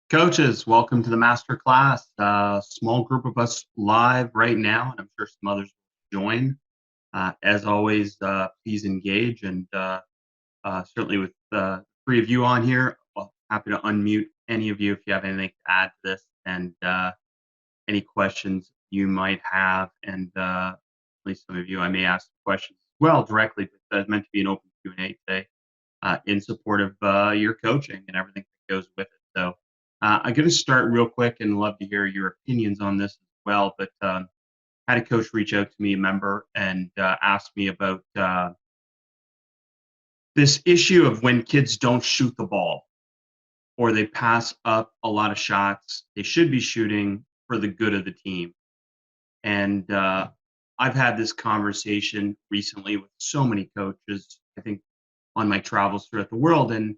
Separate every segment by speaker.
Speaker 1: Coaches, welcome to the Masterclass. Small group of us live right now, and I'm sure some others will join. As always, please engage, and certainly with three of you on here, well, happy to unmute any of you if you have anything to add to this, and any questions you might have. And at least some of you, I may ask questions as well directly, but it's meant to be an open Q&A today in support of your coaching and everything that goes with it. So I'm going to start real quick and love to hear your opinions on this as well. But had a coach reach out to me, a member, and ask me about this issue of when kids don't shoot the ball or they pass up a lot of shots they should be shooting for the good of the team. And I've had this conversation recently with so many coaches, I think, on my travels throughout the world. And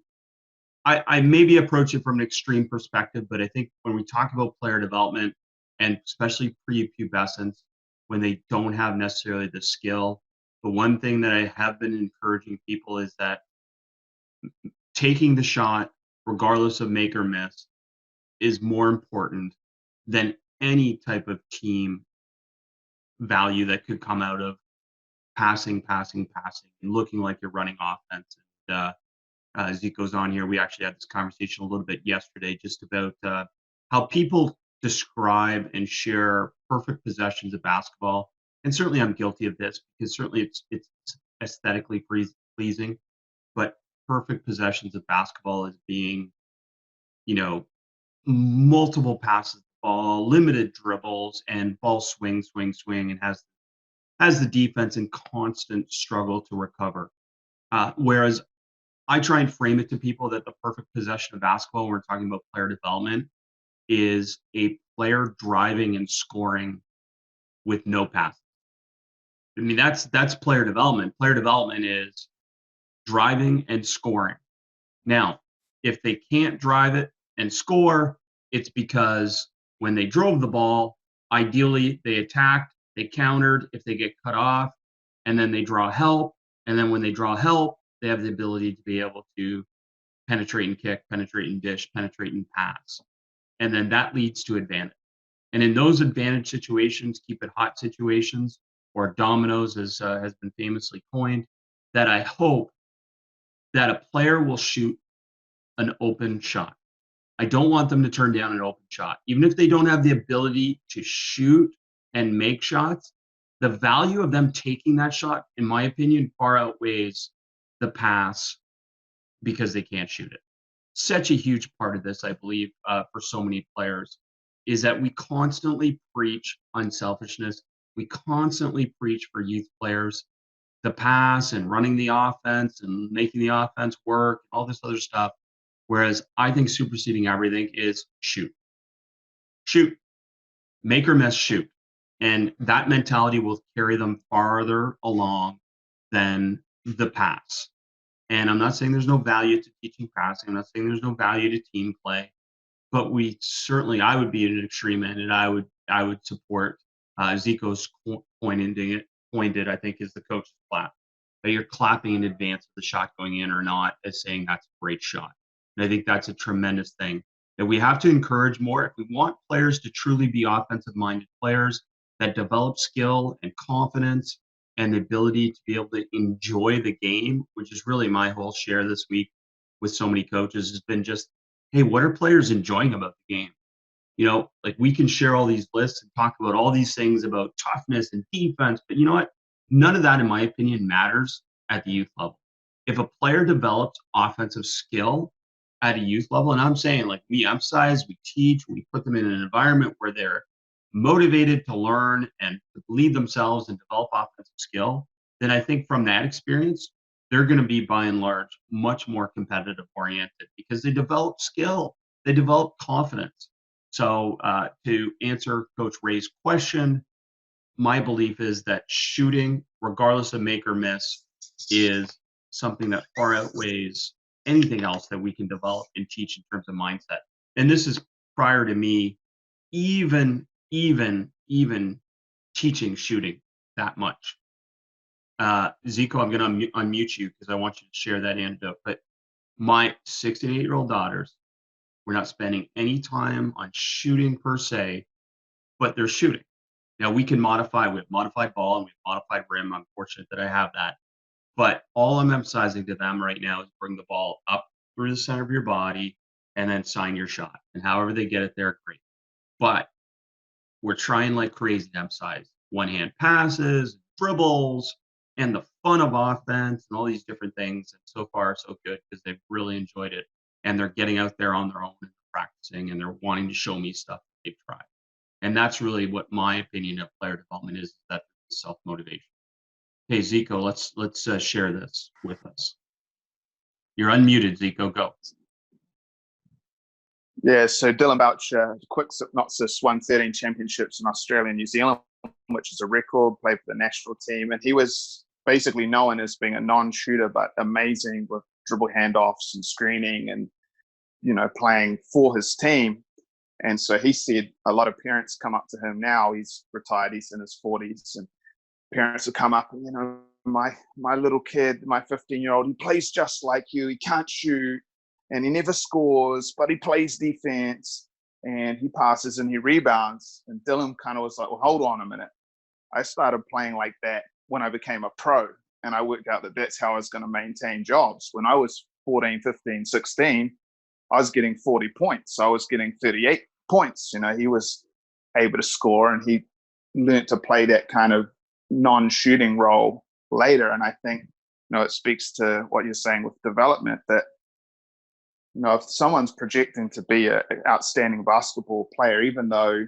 Speaker 1: I maybe approach it from an extreme perspective, but I think when we talk about player development and especially prepubescence, when they don't have necessarily the skill, the one thing that I have been encouraging people is that taking the shot, regardless of make or miss, is more important than any type of team value that could come out of passing, and looking like you're running offense. And as it goes on here, we actually had this conversation a little bit yesterday just about how people describe and share perfect possessions of basketball. And certainly I'm guilty of this because certainly it's aesthetically pleasing, but perfect possessions of basketball is being, you know, multiple passes, ball, limited dribbles, and ball swing, and has the defense in constant struggle to recover. Whereas I try and frame it to people that the perfect possession of basketball, when we're talking about player development, is a player driving and scoring with no pass. I mean, that's player development. Player development is driving and scoring. Now, if they can't drive it and score, it's because when they drove the ball, ideally they attacked, they countered if they get cut off, and then they draw help. And then when they draw help, they have the ability to be able to penetrate and kick, penetrate and dish, penetrate and pass. And then that leads to advantage. And in those advantage situations, keep it hot situations, or dominoes, as has been famously coined, that I hope that a player will shoot an open shot. I don't want them to turn down an open shot. Even if they don't have the ability to shoot and make shots, the value of them taking that shot, in my opinion, far outweighs the pass because they can't shoot it. Such a huge part of this, I believe, for so many players, is that we constantly preach unselfishness. We constantly preach for youth players the pass and running the offense and making the offense work, all this other stuff. Whereas I think superseding everything is shoot, make or miss, shoot. And that mentality will carry them farther along than the pass. And I'm not saying there's no value to teaching passing. I'm not saying there's no value to team play, but we certainly, I would be at an extreme end, and I would support Zico's pointed, I think, is the coach's clap. That you're clapping in advance of the shot going in or not, as saying that's a great shot. And I think that's a tremendous thing that we have to encourage more. If we want players to truly be offensive minded players that develop skill and confidence and the ability to be able to enjoy the game, which is really my whole share this week with so many coaches, has been just, hey, what are players enjoying about the game? Like we can share all these lists and talk about all these things about toughness and defense, but you know what? None of that, in my opinion, matters at the youth level. If a player develops offensive skill at a youth level, and I'm saying like we emphasize, we teach, we put them in an environment where they're motivated to learn and to believe themselves and develop offensive skill, then I think from that experience, they're going to be by and large much more competitive oriented because they develop skill, they develop confidence. So to answer Coach Ray's question, my belief is that shooting, regardless of make or miss, is something that far outweighs anything else that we can develop and teach in terms of mindset. And this is prior to me even teaching shooting that much. Zico, I'm going to unmute you because I want you to share that anecdote. But my 6 and 8-year-old daughters We're not spending any time on shooting per se, but they're shooting. Now we can modify. We have modified ball and we have modified rim. I'm fortunate that I have that. But all I'm emphasizing to them right now is bring the ball up through the center of your body and then sign your shot. And however they get it there, great. But we're trying like crazy to emphasize one-hand passes, dribbles, and the fun of offense and all these different things. And so far, so good because they've really enjoyed it. And they're getting out there on their own and practicing and they're wanting to show me stuff they've tried. And that's really what my opinion of player development is, that self-motivation. Hey, Zico, let's share this with us. You're unmuted, Zico. Go.
Speaker 2: Yeah, so Dylan Boucher, quick synopsis, won 13 championships in Australia and New Zealand, which is a record, played for the national team. And he was basically known as being a non-shooter, but amazing with dribble handoffs and screening and, playing for his team. And so he said a lot of parents come up to him now. He's retired, he's in his 40s, and parents will come up and, my little kid, my 15-year-old, he plays just like you. He can't shoot and he never scores, but he plays defense and he passes and he rebounds. And Dylan kind of was like, well, hold on a minute. I started playing like that when I became a pro, and I worked out that that's how I was going to maintain jobs. When I was 14, 15, 16, I was getting 40 points. So I was getting 38 points. He was able to score, and he learned to play that kind of non-shooting role later. And I think, it speaks to what you're saying with development, that, if someone's projecting to be an outstanding basketball player, even though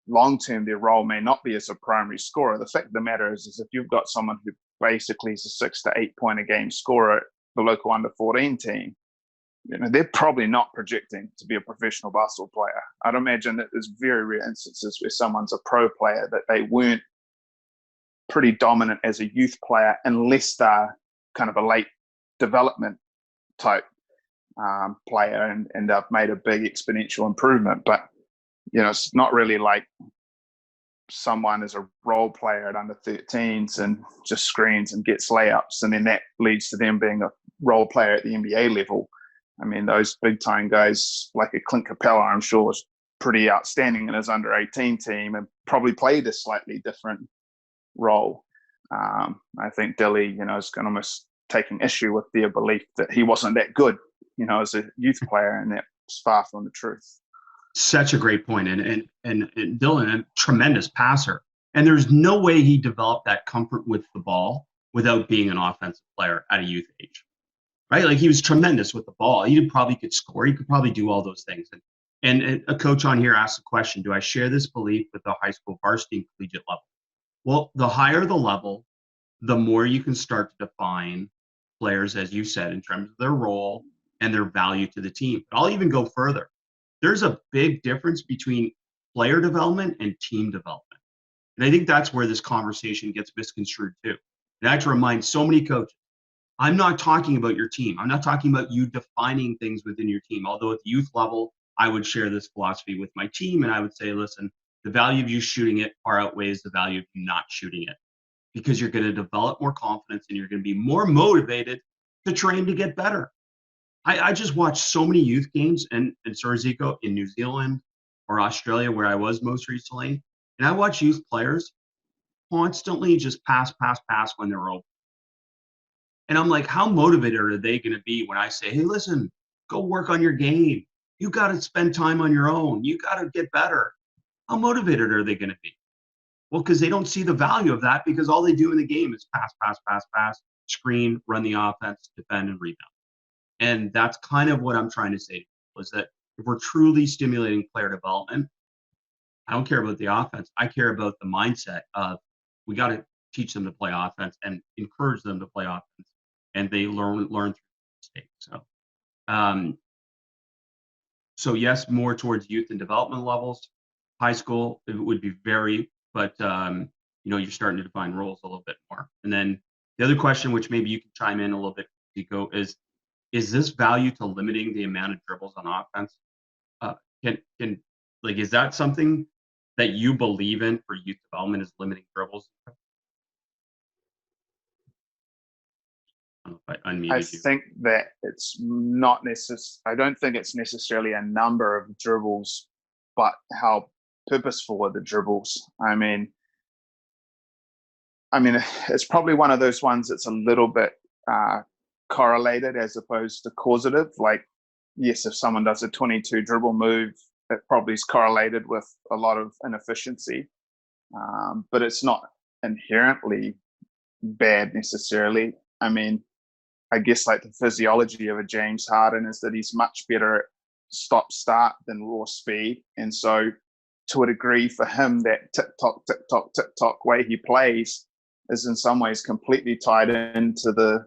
Speaker 2: long-term their role may not be as a primary scorer, the fact of the matter is if you've got someone who basically is a 6 to 8 point a game scorer at the local under 14 team, they're probably not projecting to be a professional basketball player. I'd imagine that there's very rare instances where someone's a pro player that they weren't pretty dominant as a youth player, unless they're kind of a late development type player and they've made a big exponential improvement. But, it's not really like someone is a role player at under 13s and just screens and gets layups, and then that leads to them being a role player at the NBA level. I mean, those big time guys like a Clint Capella, I'm sure, was pretty outstanding in his under 18 team and probably played a slightly different role. I think Dilly, is going to almost taking issue with their belief that he wasn't that good, as a youth player, and that's far from the truth.
Speaker 1: Such a great point. And Dylan, a tremendous passer. And there's no way he developed that comfort with the ball without being an offensive player at a youth age, right? Like, he was tremendous with the ball. He probably could score. He could probably do all those things. And a coach on here asked the question, do I share this belief with the high school varsity and collegiate level? Well, the higher the level, the more you can start to define players, as you said, in terms of their role and their value to the team. But I'll even go further. There's a big difference between player development and team development. And I think that's where this conversation gets misconstrued too. And I have to remind so many coaches, I'm not talking about your team. I'm not talking about you defining things within your team. Although at the youth level, I would share this philosophy with my team, and I would say, listen, the value of you shooting it far outweighs the value of you not shooting it, because you're going to develop more confidence and you're going to be more motivated to train to get better. I just watched so many youth games and sorry, Zico, in New Zealand or Australia, where I was most recently, and I watched youth players constantly just pass when they're open. And I'm like, how motivated are they going to be when I say, hey, listen, go work on your game. You got to spend time on your own. You got to get better. How motivated are they going to be? Well, because they don't see the value of that, because all they do in the game is pass, screen, run the offense, defend, and rebound. And that's kind of what I'm trying to say, was that if we're truly stimulating player development, I don't care about the offense. I care about the mindset of, we got to teach them to play offense and encourage them to play offense, and they learn through mistakes. So yes, more towards youth and development levels. High school, it would be very, but you're starting to define roles a little bit more. And then the other question, which maybe you can chime in a little bit, Zico, is this value to limiting the amount of dribbles on offense? Is that something that you believe in for youth development, is limiting dribbles? I
Speaker 2: I
Speaker 1: unmuted you.
Speaker 2: think that it's not I don't think it's necessarily a number of dribbles, but how purposeful are the dribbles. I mean, it's probably one of those ones that's a little bit correlated as opposed to causative. Like, yes, if someone does a 22 dribble move, it probably is correlated with a lot of inefficiency, but it's not inherently bad necessarily. I mean, I guess like the physiology of a James Harden is that he's much better at stop-start than raw speed. And so to a degree for him, that tick-tock way he plays is in some ways completely tied into the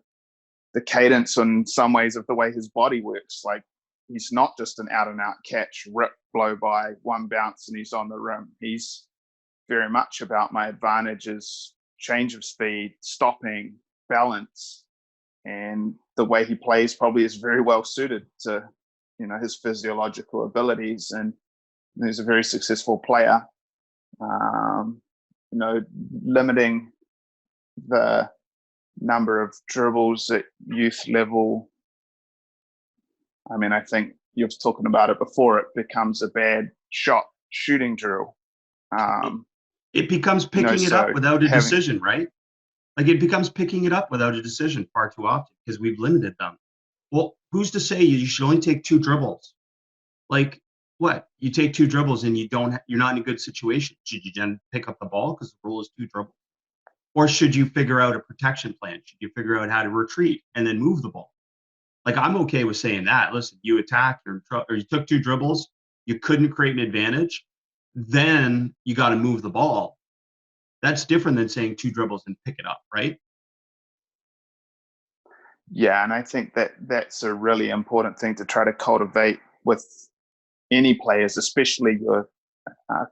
Speaker 2: cadence in some ways of the way his body works. Like, he's not just an out-and-out catch, rip, blow by, one bounce, and he's on the rim. He's very much about my advantages, change of speed, stopping, balance, and the way he plays probably is very well suited to, his physiological abilities. And he's a very successful player. Limiting the number of dribbles at youth level. I mean, I think you were talking about it before. It becomes a bad shooting drill.
Speaker 1: It becomes picking it up without a decision, right? Like, it becomes picking it up without a decision far too often because we've limited them. Well, who's to say you should only take 2 dribbles? Like, what? You take 2 dribbles and you're not in a good situation. Should you then pick up the ball because the rule is 2 dribbles? Or should you figure out a protection plan? Should you figure out how to retreat and then move the ball? Like, I'm okay with saying that. Listen, you attacked or you took 2 dribbles, you couldn't create an advantage, then you got to move the ball. That's different than saying 2 dribbles and pick it up, right?
Speaker 2: Yeah, and I think that that's a really important thing to try to cultivate with any players, especially your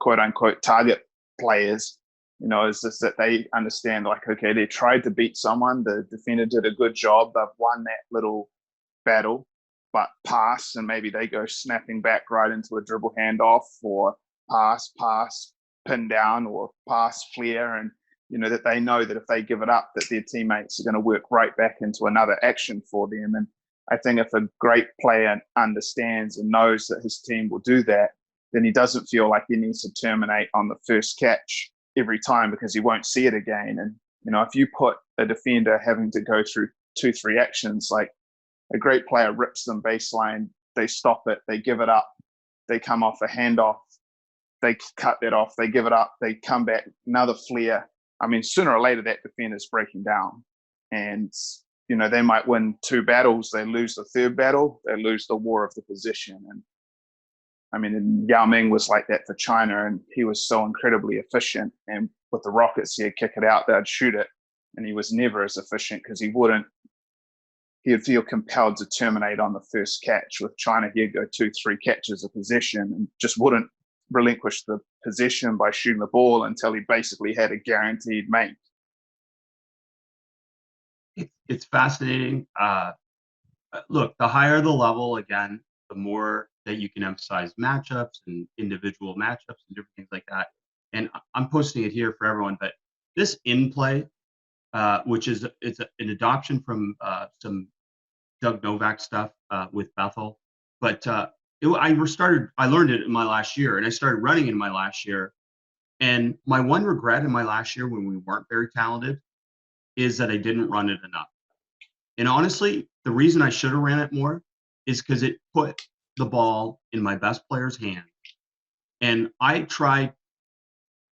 Speaker 2: quote unquote target players. Is just that they understand, like, okay, they tried to beat someone, the defender did a good job, they've won that little battle, but pass, and maybe they go snapping back right into a dribble handoff, or pass, pin down, or pass flare, and that they know that if they give it up, that their teammates are going to work right back into another action for them. And I think if a great player understands and knows that his team will do that, then he doesn't feel like he needs to terminate on the first catch every time because he won't see it again. And if you put a defender having to go through 2-3 actions, like, a great player rips them baseline, they stop it, they give it up, they come off a handoff, they cut that off, they give it up, they come back, another flare. I mean, sooner or later that defender's breaking down, and they might win 2 battles, they lose the 3rd battle, they lose the war of the position. And I mean, Yao Ming was like that for China, and he was so incredibly efficient. And with the Rockets, he'd kick it out, they'd shoot it, and he was never as efficient because he'd feel compelled to terminate on the first catch. With China, he'd go 2-3 catches a possession and just wouldn't relinquish the possession by shooting the ball until he basically had a guaranteed make.
Speaker 1: It's fascinating. Look, the higher the level, again, the more that you can emphasize matchups and individual matchups and different things like that. And I'm posting it here for everyone, but this in play, which is an adoption from some Doug Novak stuff with Bethel, but I learned it in my last year, and I started running in my last year. And my one regret in my last year when we weren't very talented is that I didn't run it enough. And honestly, the reason I should have ran it more is because it put the ball in my best player's hand. And I tried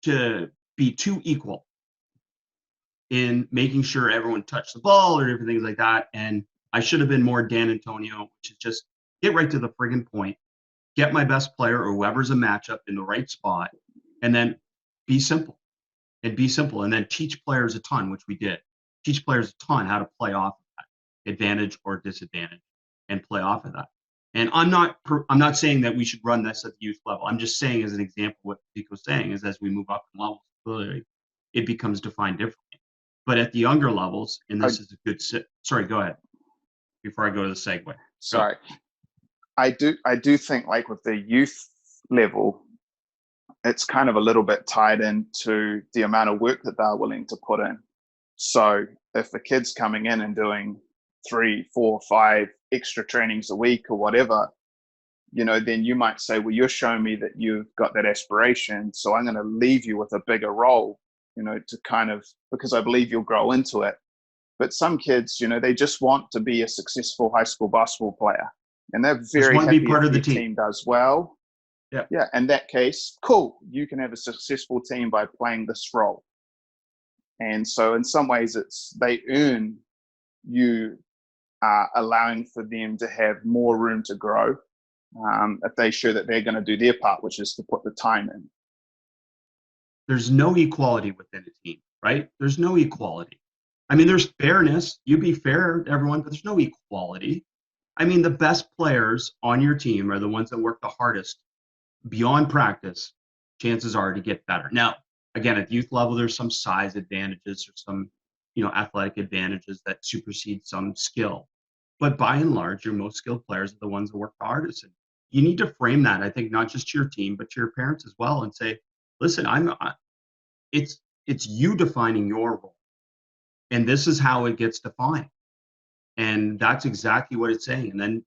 Speaker 1: to be too equal in making sure everyone touched the ball or different things like that. And I should have been more Dan Antonio, which is just get right to the friggin' point, get my best player or whoever's a matchup in the right spot, and then be simple. And then teach players a ton, which we did. Teach players a ton how to play off of that advantage or disadvantage and play off of that. And I'm not saying that we should run this at the youth level. I'm just saying, as an example, what Pico's saying is as we move up in levels, clearly it becomes defined differently. But at the younger levels, and this is a good sorry, go ahead before I go to the segue.
Speaker 2: Sorry. I do think, like, with the youth level, it's kind of a little bit tied into the amount of work that they're willing to put in. So if the kid's coming in and doing 3, 4, 5 extra trainings a week or whatever, then you might say, well, you're showing me that you've got that aspiration, so I'm going to leave you with a bigger role, to kind of, because I believe you'll grow into it. But some kids, they just want to be a successful high school basketball player, and they're
Speaker 1: Just
Speaker 2: very
Speaker 1: want to be
Speaker 2: happy
Speaker 1: part
Speaker 2: if
Speaker 1: of the
Speaker 2: their
Speaker 1: team.
Speaker 2: team does well.
Speaker 1: Yeah.
Speaker 2: Yeah, in that case, cool. You can have a successful team by playing this role. And so in some ways, they earn you allowing for them to have more room to grow if they show that they're going to do their part, which is to put the time in.
Speaker 1: There's no equality within a team, right? There's no equality. I mean, there's fairness. You be fair to everyone, but there's no equality. I mean, the best players on your team are the ones that work the hardest beyond practice. Chances are to get better. Now, again, at youth level, there's some size advantages or some, athletic advantages that supersede some skill. But by and large, your most skilled players are the ones that work the hardest. And you need to frame that, I think, not just to your team, but to your parents as well, and say, listen, it's you defining your role, and this is how it gets defined. And that's exactly what it's saying. And then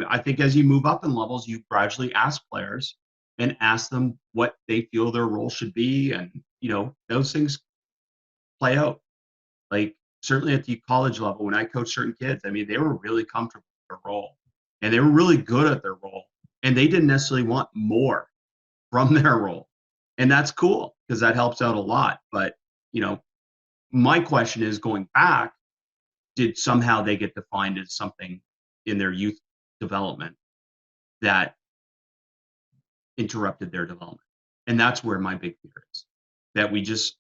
Speaker 1: I think as you move up in levels, you gradually ask players and ask them what they feel their role should be. And, those things play out. Like certainly at the college level, when I coached certain kids, I mean, they were really comfortable with their role and they were really good at their role. And they didn't necessarily want more from their role. And that's cool because that helps out a lot. But, my question is going back, did somehow they get defined as something in their youth development that interrupted their development? And that's where my big fear is, that we just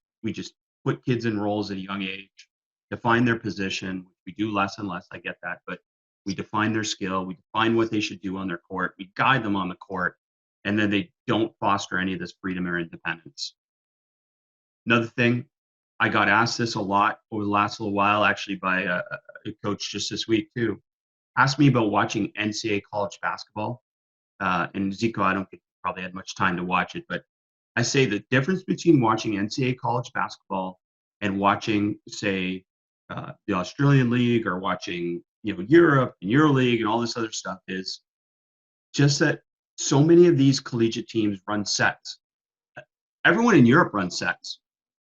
Speaker 1: put kids in roles at a young age, define their position. We do less and less, I get that, but we define their skill, we define what they should do on their court, we guide them on the court, and then they don't foster any of this freedom or independence. Another thing, I got asked this a lot over the last little while, actually by a coach just this week too. Asked me about watching NCAA college basketball. And Zico, I don't think you probably had much time to watch it, but I say the difference between watching NCAA college basketball and watching, say, the Australian League or watching, Europe and EuroLeague and all this other stuff is just that so many of these collegiate teams run sets. Everyone in Europe runs sets,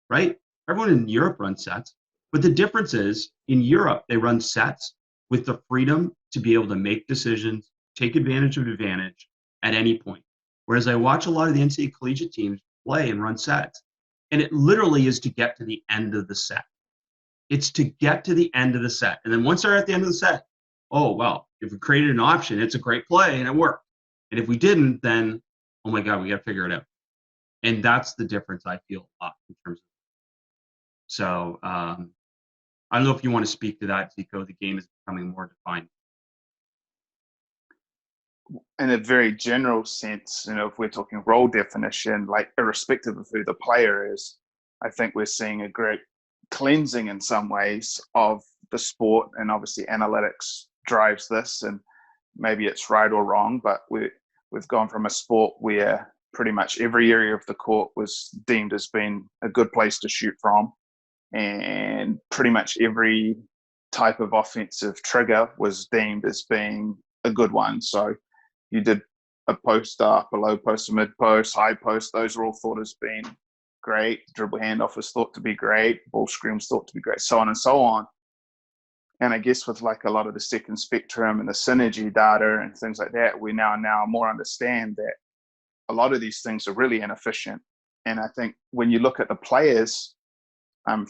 Speaker 1: right? Everyone in Europe runs sets. But the difference is in Europe, they run sets with the freedom to be able to make decisions, take advantage of advantage at any point. Whereas I watch a lot of the NCAA collegiate teams play and run sets, and it literally is to get to the end of the set. It's to get to the end of the set. And then once they're at the end of the set, oh, well, if we created an option, it's a great play and it worked. And if we didn't, then, oh my God, we got to figure it out. And that's the difference I feel a lot in terms of. So I don't know if you want to speak to that, Zico. The game is becoming more defined.
Speaker 2: In a very general sense, if we're talking role definition, like irrespective of who the player is, I think we're seeing a great cleansing in some ways of the sport, and obviously analytics drives this, and maybe it's right or wrong, but we've gone from a sport where pretty much every area of the court was deemed as being a good place to shoot from, and pretty much every type of offensive trigger was deemed as being a good one. So you did a post up, a low post, a mid post, high post. Those are all thought as being great. Dribble handoff is thought to be great. Ball screen is thought to be great, so on and so on. And I guess with like a lot of the second spectrum and the synergy data and things like that, we now more understand that a lot of these things are really inefficient. And I think when you look at the players,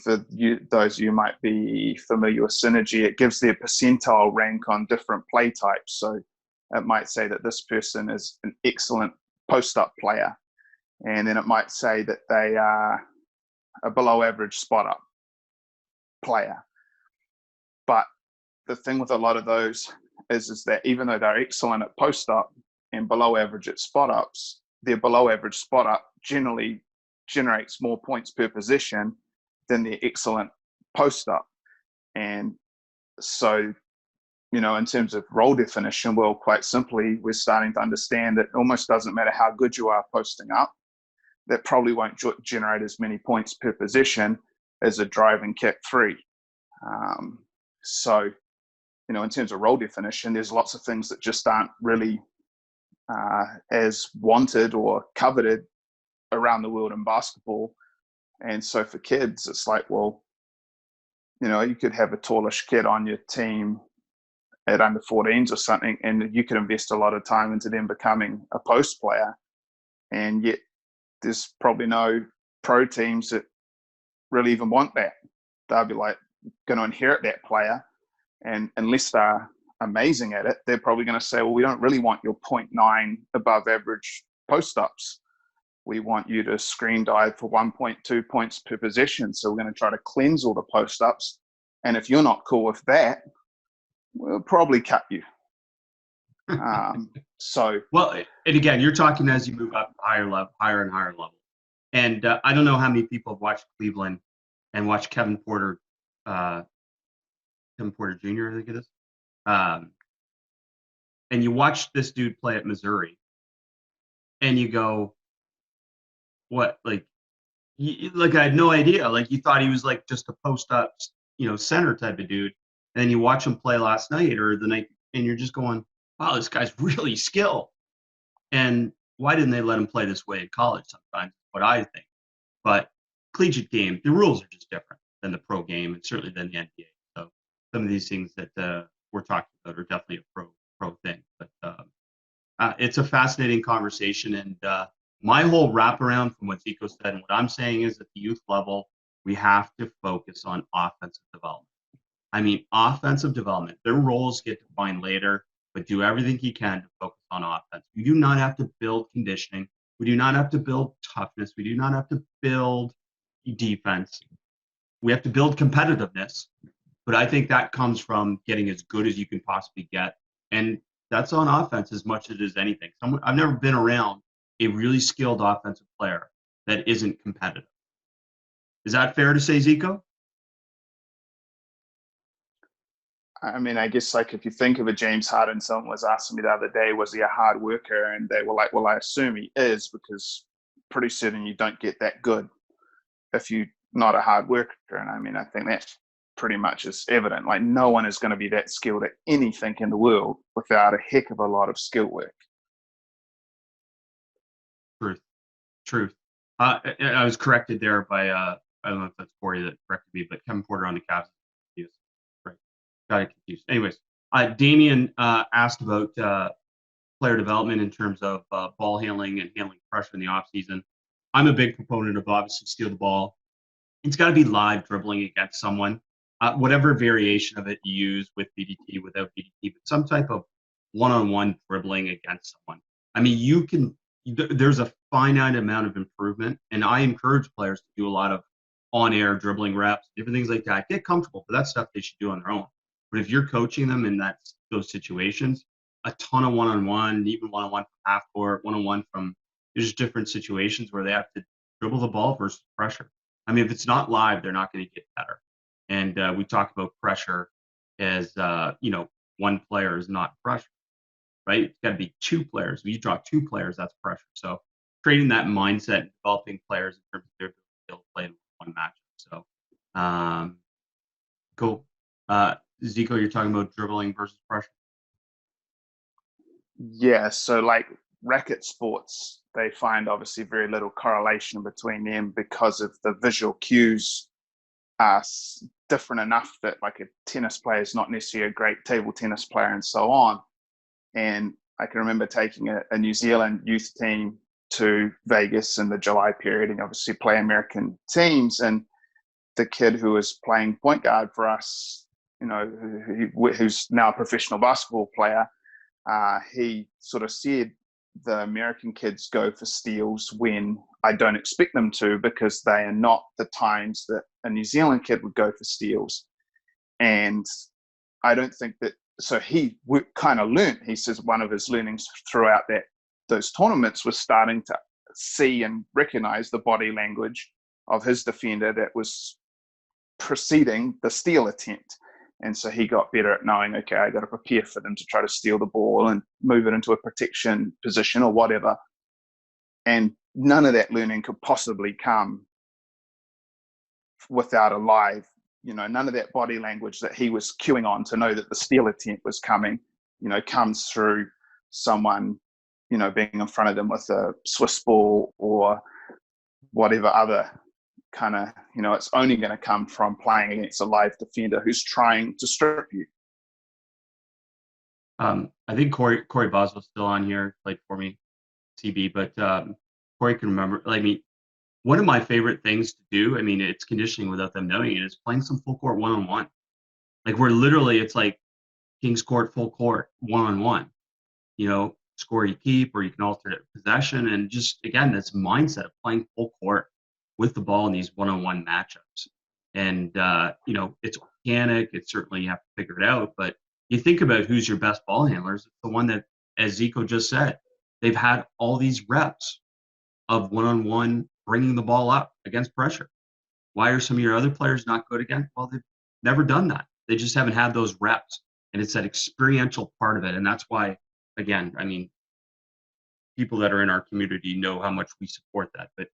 Speaker 2: for you, those of you might be familiar with synergy, it gives their percentile rank on different play types. So it might say that this person is an excellent post-up player, and then it might say that they are a below-average spot-up player. But the thing with a lot of those is that even though they're excellent at post-up and below-average at spot-ups, their below-average spot-up generally generates more points per possession than their excellent post-up. And so, in terms of role definition, well, quite simply, we're starting to understand that it almost doesn't matter how good you are posting up. That probably won't generate as many points per possession as a drive and kick three. So in terms of role definition, there's lots of things that just aren't really as wanted or coveted around the world in basketball. And so for kids, it's like, well, you could have a tallish kid on your team at under 14s or something, and you could invest a lot of time into them becoming a post player. And yet there's probably no pro teams that really even want that. They'll be like going to inherit that player. And unless they're amazing at it, they're probably going to say, well, we don't really want your 0.9 above average post-ups. We want you to screen dive for 1.2 points per possession. So we're going to try to cleanse all the post-ups. And if you're not cool with that, we'll probably cut you.
Speaker 1: Well, and again, you're talking as you move up higher and higher level. And I don't know how many people have watched Cleveland and watched Kevin Porter Jr., I think it is. And you watch this dude play at Missouri, and you go, what? Like I had no idea. Like, you thought he was like just a post up, center type of dude. And then you watch him play last night or the night, and you're just going, wow, this guy's really skilled. And why didn't they let him play this way in college sometimes? What I think. But collegiate game, the rules are just different than the pro game, and certainly than the NBA. So some of these things that we're talking about are definitely a pro thing. But it's a fascinating conversation. And my whole wraparound from what Zico said and what I'm saying is at the youth level, we have to focus on offensive development. I mean, offensive development. Their roles get defined later, but do everything you can to focus on offense. We do not have to build conditioning. We do not have to build toughness. We do not have to build defense. We have to build competitiveness. But I think that comes from getting as good as you can possibly get. And that's on offense as much as it is anything. I've never been around a really skilled offensive player that isn't competitive. Is that fair to say, Zico?
Speaker 2: I mean, I guess like if you think of a James Harden, someone was asking me the other day, was he a hard worker? And they were like, well, I assume he is, because pretty certain you don't get that good if you're not a hard worker. And I mean, I think that pretty much is evident. Like, no one is going to be that skilled at anything in the world without a heck of a lot of skill work.
Speaker 1: Truth. I was corrected there by, I don't know if that's Corey that corrected me, but Kevin Porter on the Cavs. Right. Got it confused. Anyways, Damien asked about player development in terms of ball handling and handling pressure in the offseason. I'm a big proponent of obviously steal the ball. It's got to be live dribbling against someone, whatever variation of it you use with BDT, without BDT, but some type of one-on-one dribbling against someone. I mean, there's a finite amount of improvement, and I encourage players to do a lot of on-air dribbling reps, different things like that. Get comfortable, but that's stuff they should do on their own. But if you're coaching them in those situations, a ton of one-on-one, even one-on-one from half court, one-on-one from there's different situations where they have to dribble the ball versus pressure. I mean, if it's not live, they're not going to get better. And we talk about pressure as, one player is not pressure, right? It's got to be two players. When you draw two players, that's pressure. So creating that mindset and developing players in terms of their ability to play in one matchup. So cool. Zico, you're talking about dribbling versus pressure.
Speaker 2: Yeah, so like racket sports, they find obviously very little correlation between them because of the visual cues are different enough that like a tennis player is not necessarily a great table tennis player and so on. And I can remember taking a New Zealand youth team to Vegas in the July period and obviously play American teams. And the kid who was playing point guard for us, who's now a professional basketball player, he sort of said the American kids go for steals when I don't expect them to, because they are not the times that a New Zealand kid would go for steals. And I don't think that, so he kind of learned, he says one of his learnings throughout those tournaments was starting to see and recognize the body language of his defender that was preceding the steal attempt. And so he got better at knowing, okay, I got to prepare for them to try to steal the ball and move it into a protection position or whatever. And none of that learning could possibly come without a live none of that body language that he was cueing on to know that the steal attempt was coming, comes through someone, being in front of them with a Swiss ball or whatever other kind of, it's only going to come from playing against a live defender who's trying to strip you.
Speaker 1: I think Corey Boswell's still on here, played for me, CB, but Corey can remember. I mean, one of my favorite things to do, I mean, it's conditioning without them knowing it, is playing some full court one-on-one. Like we're literally, it's like King's Court, full court, one-on-one. Score you keep, or you can alternate possession, and just again, this mindset of playing full court with the ball in these one-on-one matchups. And it's organic. It's certainly, you have to figure it out, but you think about who's your best ball handlers. It's the one that, as Zico just said, they've had all these reps of one-on-one bringing the ball up against pressure. Why are some of your other players not good again? Well, they've never done that. They just haven't had those reps, and it's that experiential part of it. And that's why, again, I mean, people that are in our community know how much we support that. But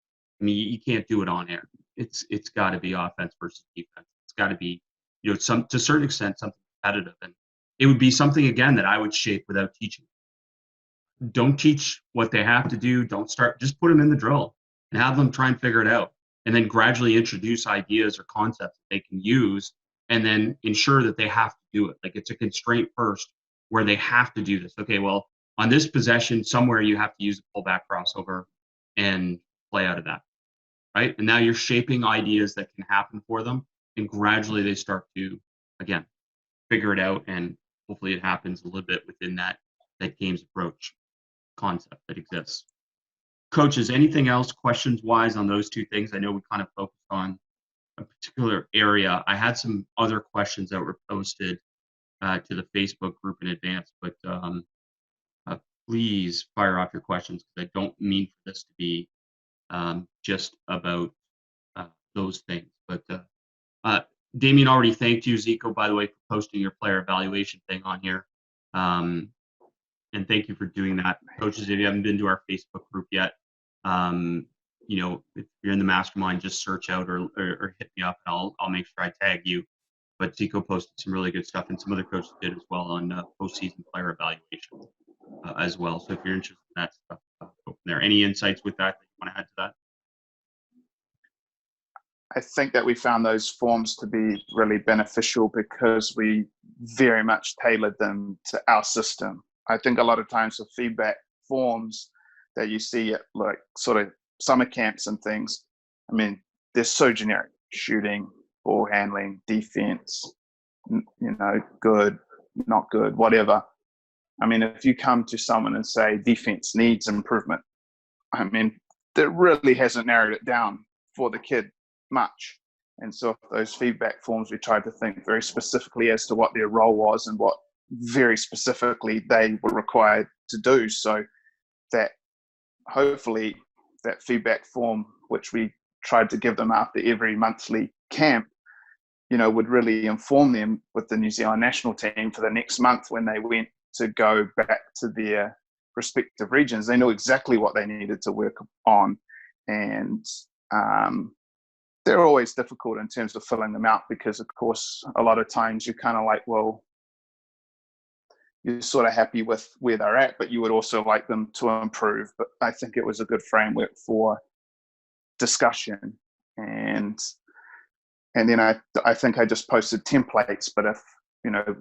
Speaker 1: I mean, you can't do it on air. It's got to be offense versus defense. It's got to be, to a certain extent, something competitive. And it would be something, again, that I would shape without teaching. Don't teach what they have to do. Don't start, just put them in the drill and have them try and figure it out. And then gradually introduce ideas or concepts that they can use, and then ensure that they have to do it. Like it's a constraint first where they have to do this. Okay, well, on this possession, somewhere you have to use a pullback crossover and play out of that, right? And now you're shaping ideas that can happen for them, and gradually they start to, again, figure it out, and hopefully it happens a little bit within that game's approach concept that exists. Coaches, anything else questions-wise on those two things? I know we kind of focused on a particular area. I had some other questions that were posted to the Facebook group in advance, but please fire off your questions, because I don't mean for this to be just about those things. But Damien already thanked you, Zico, by the way, for posting your player evaluation thing on here. And thank you for doing that. Coaches, if you haven't been to our Facebook group yet, if you're in the mastermind, just search out or hit me up, and I'll make sure I tag you. But Zico posted some really good stuff, and some other coaches did as well, on postseason player evaluation as well. So if you're interested in that stuff, go from there. Any insights with that you want to add to that?
Speaker 2: I think that we found those forms to be really beneficial because we very much tailored them to our system. I think a lot of times the feedback forms that you see at like sort of summer camps and things, I mean, they're so generic: shooting, ball handling, defense, good, not good, whatever. I mean, if you come to someone and say defense needs improvement, I mean, that really hasn't narrowed it down for the kid much. And so those feedback forms, we tried to think very specifically as to what their role was and what very specifically they were required to do, so that hopefully that feedback form, which we tried to give them after every monthly camp, would really inform them with the New Zealand national team for the next month when they went to go back to their respective regions. They knew exactly what they needed to work on. And they're always difficult in terms of filling them out, because of course a lot of times you're kind of like, well, you're sort of happy with where they're at, but you would also like them to improve. But I think it was a good framework for discussion. And then I think I just posted templates, but if,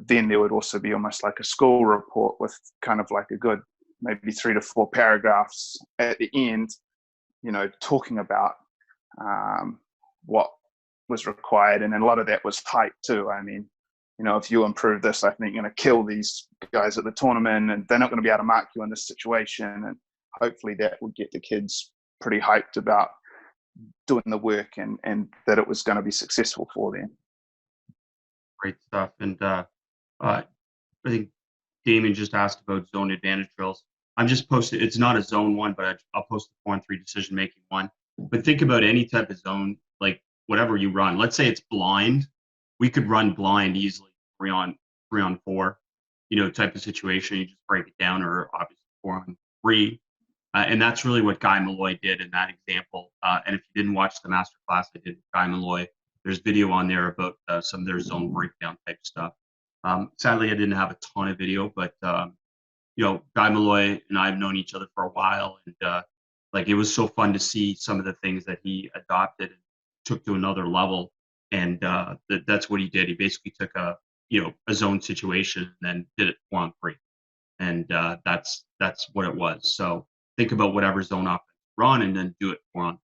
Speaker 2: then there would also be almost like a school report with kind of like a good, maybe 3 to 4 paragraphs at the end, talking about what was required. And then a lot of that was hype too. I mean, if you improve this, I think you're going to kill these guys at the tournament, and they're not going to be able to mark you in this situation. And hopefully that would get the kids pretty hyped about doing the work, and that it was going to be successful for them.
Speaker 1: Great stuff. And I think Damien just asked about zone advantage drills. I'm just posting, it's not a zone one, but I'll post the 4-on-3 decision making one. But think about any type of zone, like whatever you run. Let's say it's blind. We could run blind easily, 3-on-4, type of situation. You just break it down, or obviously 4-on-3. And that's really what Guy Malloy did in that example. And if you didn't watch the masterclass I did with Guy Malloy, there's video on there about some of their zone breakdown type stuff. Sadly, I didn't have a ton of video, but Guy Malloy and I have known each other for a while, and like it was so fun to see some of the things that he adopted and took to another level. And that's what he did. He basically took a zone situation and then did it 4-on-3, and that's what it was. So think about whatever zone offense run, and then do it 4-on.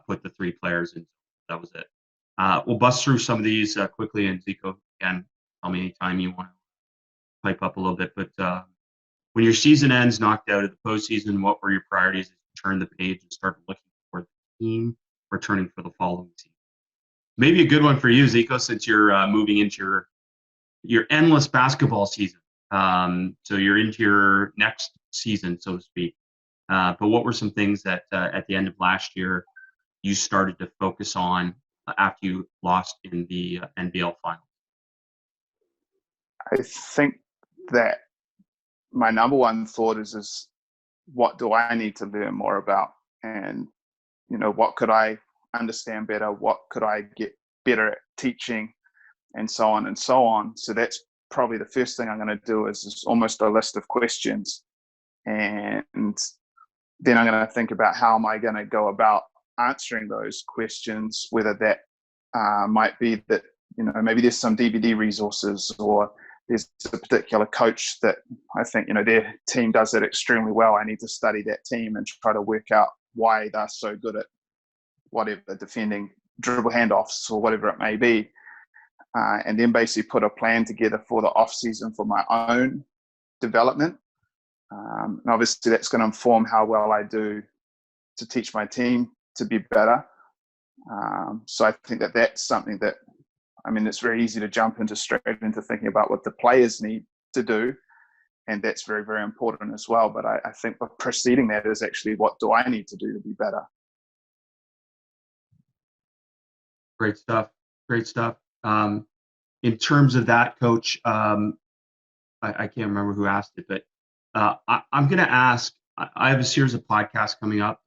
Speaker 1: Put the 3 players in. That was it. We'll bust through some of these quickly, and Zico, again, tell me anytime you want to pipe up a little bit. But when your season ends, knocked out of the postseason, what were your priorities as you turn the page and start looking for the team returning for the following season? Maybe a good one for you, Zico, since you're moving into your endless basketball season. So you're into your next season, so to speak. But what were some things that at the end of last year you started to focus on after you lost in the NBL finals?
Speaker 2: I think that my number one thought is what do I need to learn more about? And, what could I understand better? What could I get better at teaching? And so on and so on. So that's probably the first thing I'm going to do is almost a list of questions. And then I'm going to think about how am I going to go about answering those questions, whether that might be that, maybe there's some DVD resources, or there's a particular coach that I think, their team does it extremely well. I need to study that team and try to work out why they're so good at whatever, defending dribble handoffs or whatever it may be. And then basically put a plan together for the off season for my own development. And obviously that's going to inform how well I do to teach my team to be better. So I think that that's something that, it's very easy to jump straight into thinking about what the players need to do. And that's very, very important as well. But I think preceding that is actually what do I need to do to be better?
Speaker 1: Great stuff. Great stuff. In terms of that, Coach, I can't remember who asked it, but I'm going to ask, I have a series of podcasts coming up,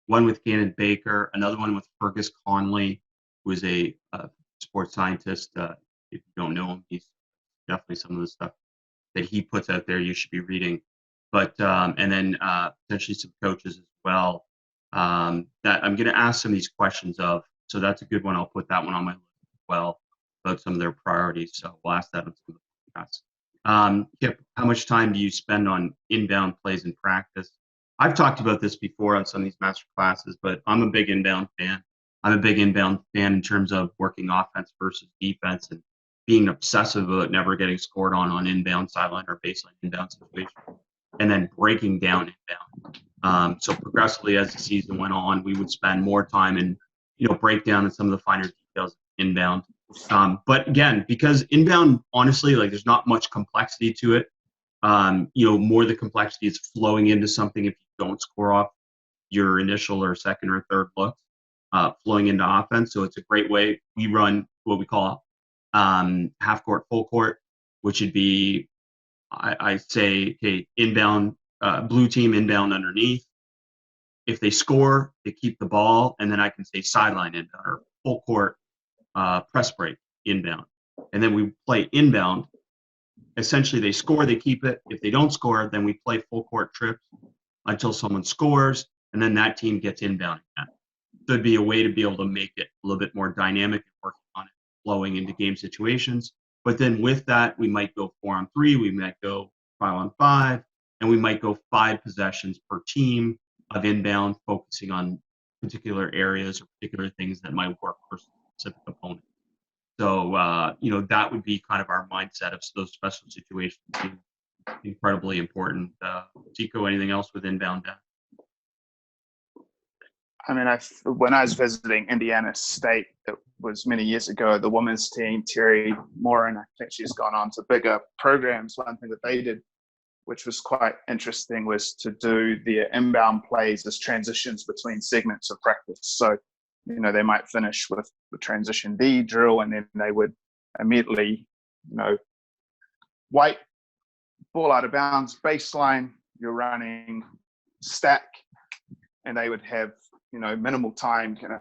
Speaker 1: one with Gannon Baker, another one with Fergus Conley, who is a sports scientist. If you don't know him, he's definitely some of the stuff that he puts out there you should be reading. But and then potentially some coaches as well that I'm going to ask some of these questions of. So that's a good one. I'll put that one on my list as well about some of their priorities. So we'll ask that on some of the podcasts. Kip, how much time do you spend on inbound plays in practice? I've talked about this before on some of these master classes, but I'm a big inbound fan. I'm a big inbound fan in terms of working offense versus defense and being obsessive about never getting scored on inbound sideline or baseline inbound situation, and then breaking down inbound. So progressively as the season went on, we would spend more time in, break down in some of the finer details inbound. But again, because inbound, honestly, like there's not much complexity to it. More the complexity is flowing into something if you don't score off your initial or second or third looks, flowing into offense. So it's a great way. We run what we call half court, full court, which would be, I say, okay, inbound, blue team inbound underneath. If they score, they keep the ball, and then I can say sideline inbound or full court press break inbound. And then we play inbound. Essentially, they score, they keep it. If they don't score, then we play full court trips until someone scores, and then that team gets inbound again. So it'd be a way to be able to make it a little bit more dynamic and working on it, flowing into game situations. But then with that, we might go 4-on-3, we might go 5-on-5, and we might go 5 possessions per team of inbound, focusing on particular areas or particular things that might work for a specific opponent. So, that would be kind of our mindset of those special situations being incredibly important. Zico, anything else with inbound?
Speaker 2: When I was visiting Indiana State, it was many years ago, the women's team, Terry Moran, I think she's gone on to bigger programs. One thing that they did, which was quite interesting, was to do the inbound plays as transitions between segments of practice. So, they might finish with the transition D drill, and then they would immediately, white, ball out of bounds, baseline, you're running stack, and they would have, minimal time kind of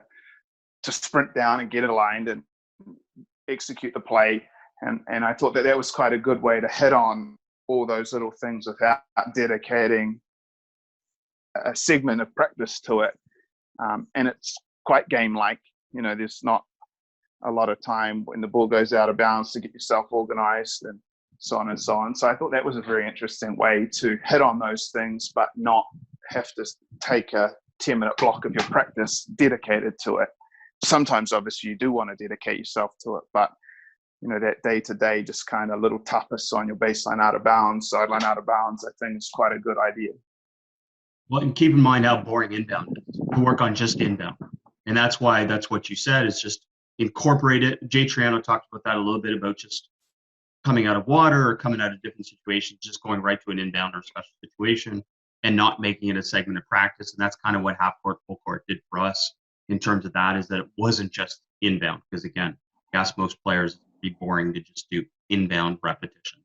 Speaker 2: to sprint down and get it aligned and execute the play. And I thought that was quite a good way to hit on all those little things without dedicating a segment of practice to it. And it's quite game-like. There's not a lot of time when the ball goes out of bounds to get yourself organized and so on and so on. So I thought that was a very interesting way to hit on those things, but not have to take a 10-minute block of your practice dedicated to it. Sometimes, obviously, you do want to dedicate yourself to it, but that day-to-day, just kind of little tapas on your baseline out of bounds, sideline out of bounds, I think is quite a good idea.
Speaker 1: Well, and keep in mind how boring inbound is. To work on just inbound. And that's what you said, is just incorporate it. Jay Triano talked about that a little bit, about just coming out of water or coming out of different situations, just going right to an inbound or special situation and not making it a segment of practice. And that's kind of what half court, full court did for us in terms of that, is that it wasn't just inbound. Because again, I ask most players, it'd be boring to just do inbound repetition.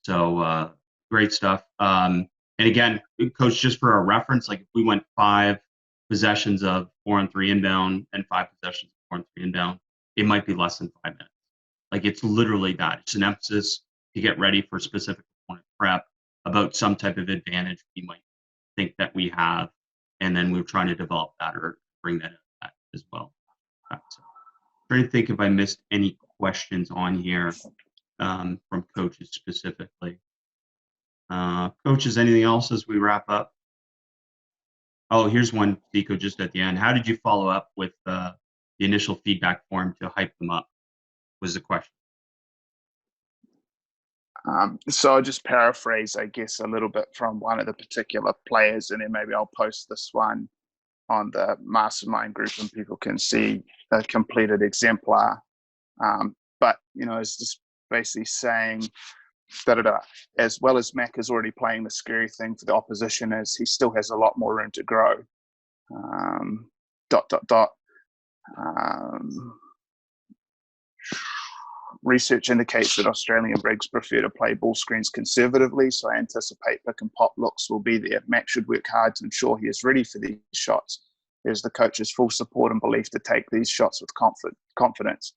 Speaker 1: So great stuff. And again, coach, just for our reference, like if we went 5 possessions of 4-on-3 inbound and 5 possessions of 4-on-3 inbound, it might be less than 5 minutes. Like it's literally that. It's an emphasis to get ready for specific opponent prep about some type of advantage we might think that we have, and then we're trying to develop that or bring that up as well. So, trying to think if I missed any questions on here from coaches specifically. Coaches, anything else as we wrap up? Oh, here's one, Zico, just at the end. How did you follow up with the initial feedback form to hype them up? Was the question.
Speaker 2: So I'll just paraphrase, I guess, a little bit from one of the particular players, and then maybe I'll post this one on the mastermind group and people can see a completed exemplar. But, it's just basically saying, as well as Mac is already playing, the scary thing for the opposition is he still has a lot more room to grow. Research indicates that Australian rigs prefer to play ball screens conservatively, so I anticipate pick and pop looks will be there. Mac should work hard to ensure he is ready for these shots. There's the coach's full support and belief to take these shots with confidence,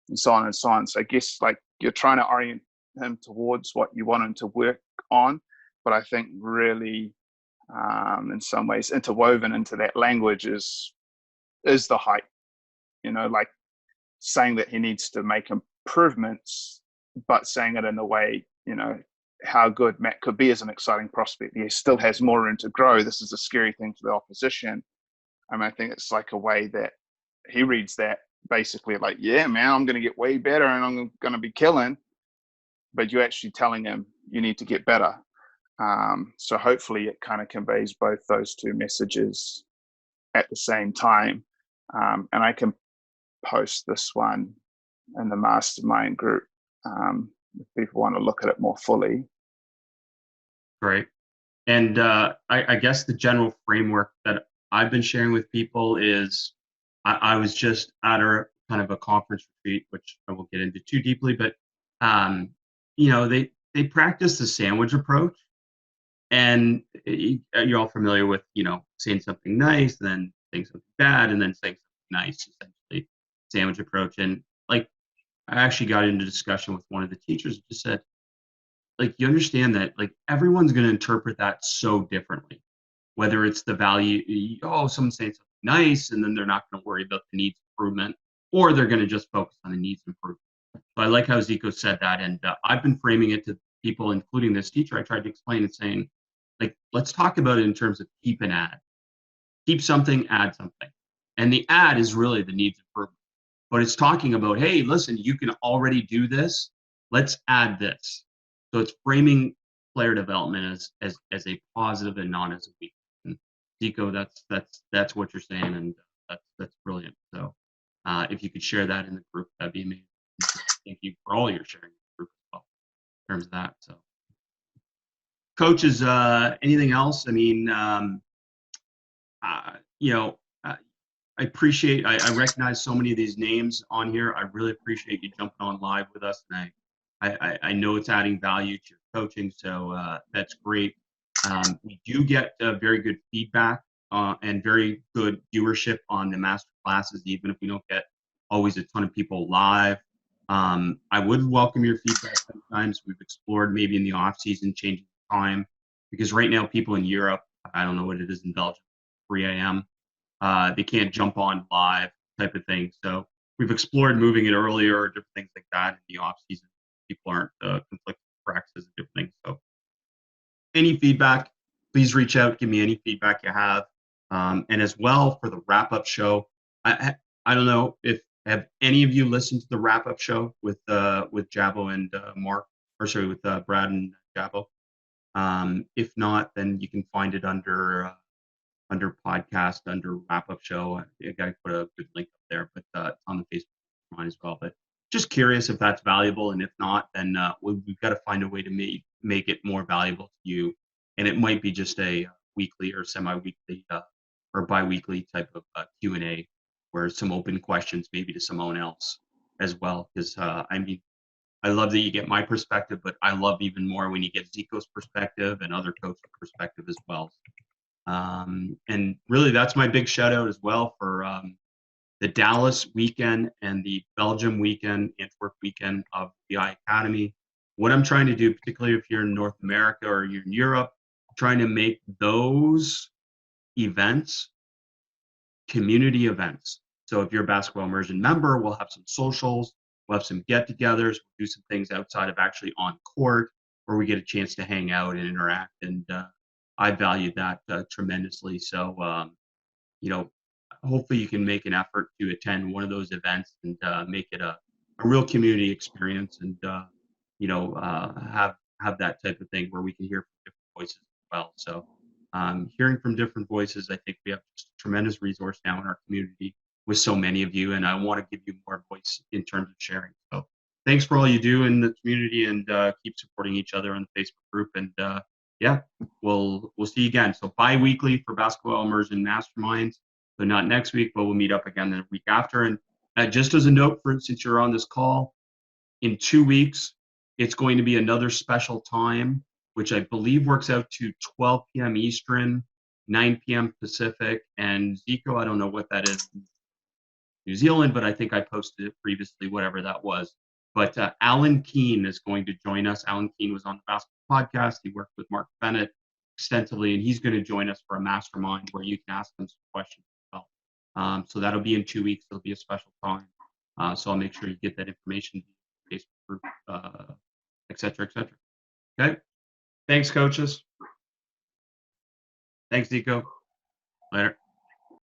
Speaker 2: and so on and so on. So I guess like you're trying to orient him towards what you want him to work on, but I think really in some ways interwoven into that language is the hype, like saying that he needs to make improvements, but saying it in a way, how good Matt could be as an exciting prospect. He still has more room to grow. This is a scary thing for the opposition. I think it's like a way that he reads that basically like, yeah, man, I'm going to get way better and I'm going to be killing. But you're actually telling him you need to get better. So hopefully it kind of conveys both those two messages at the same time. And I can post this one in the mastermind group if people want to look at it more fully.
Speaker 1: Great. And I guess the general framework that I've been sharing with people is I was just at a kind of a conference retreat, which I won't get into too deeply, but they practice the sandwich approach, and you're all familiar with saying something nice, and then saying something bad, and then saying something nice, essentially sandwich approach. And like I actually got into discussion with one of the teachers and just said, like, you understand that like everyone's going to interpret that so differently, whether it's the value, someone's saying something nice and then they're not going to worry about the needs improvement, or they're going to just focus on the needs improvement. So I like how Zico said that, and I've been framing it to people, including this teacher. I tried to explain it saying, like, let's talk about it in terms of keep and add. Keep something, add something. And the add is really the needs improvement. But it's talking about, hey, listen, you can already do this. Let's add this. So it's framing player development as a positive and not as a weak. And Zico, that's what you're saying, and that's brilliant. So if you could share that in the group, that'd be amazing. Thank you for all your sharing in the group as well in terms of that. So coaches, anything else? I mean, I appreciate, I recognize so many of these names on here. I really appreciate you jumping on live with us. And I know it's adding value to your coaching, so that's great. We do get very good feedback and very good viewership on the master classes, even if we don't get always a ton of people live. I would welcome your feedback sometimes. We've explored maybe in the off season changing the time, because right now people in Europe, I don't know what it is in Belgium, 3 a.m. They can't jump on live type of thing. So we've explored moving it earlier or different things like that in the off season. People aren't conflicted practices and different things. So any feedback, please reach out. Give me any feedback you have. And as well for the wrap up show, I don't know if have any of you listened to the wrap up show with Jabo and Mark, or sorry, with Brad and Jabo. If not, then you can find it under podcast, under wrap up show. I got to put a good link up there, but it's on the Facebook line as well. But just curious if that's valuable, and if not, then we've got to find a way to make it more valuable to you. And it might be just a weekly or semi-weekly or bi-weekly type of Q&A, where some open questions maybe to someone else as well. Because I mean, I love that you get my perspective, but I love even more when you get Zico's perspective and other coaches' perspective as well. And really, that's my big shout out as well for the Dallas weekend and the Belgium weekend, Antwerp weekend of the I Academy. What I'm trying to do, particularly if you're in North America or you're in Europe, trying to make those events community events. So if you're a Basketball Immersion member, we'll have some socials, we'll have some get-togethers, we'll do some things outside of actually on court, where we get a chance to hang out and interact. And I value that tremendously. So, you know, hopefully you can make an effort to attend one of those events and make it a real community experience, and you know, have that type of thing where we can hear from different voices as well. So hearing from different voices, I think we have just a tremendous resource now in our community with so many of you, and I want to give you more voice in terms of sharing. So thanks for all you do in the community, and keep supporting each other on the Facebook group. And yeah, we'll see you again. So bi-weekly for Basketball Immersion Masterminds. So not next week, but we'll meet up again the week after. And just as a note, for since you're on this call, in 2 weeks, it's going to be another special time, which I believe works out to 12 p.m. Eastern, 9 p.m. Pacific. And Zico, I don't know what that is in New Zealand, but I think I posted it previously, whatever that was. But Alan Keane is going to join us. Alan Keane was on the Basketball Podcast. He worked with Mark Bennett extensively, and he's going to join us for a mastermind where you can ask him some questions as well. So that'll be in 2 weeks. It'll be a special time. So I'll make sure you get that information, Facebook group, et cetera, et cetera. Okay. Thanks, coaches. Thanks, Zico. Later.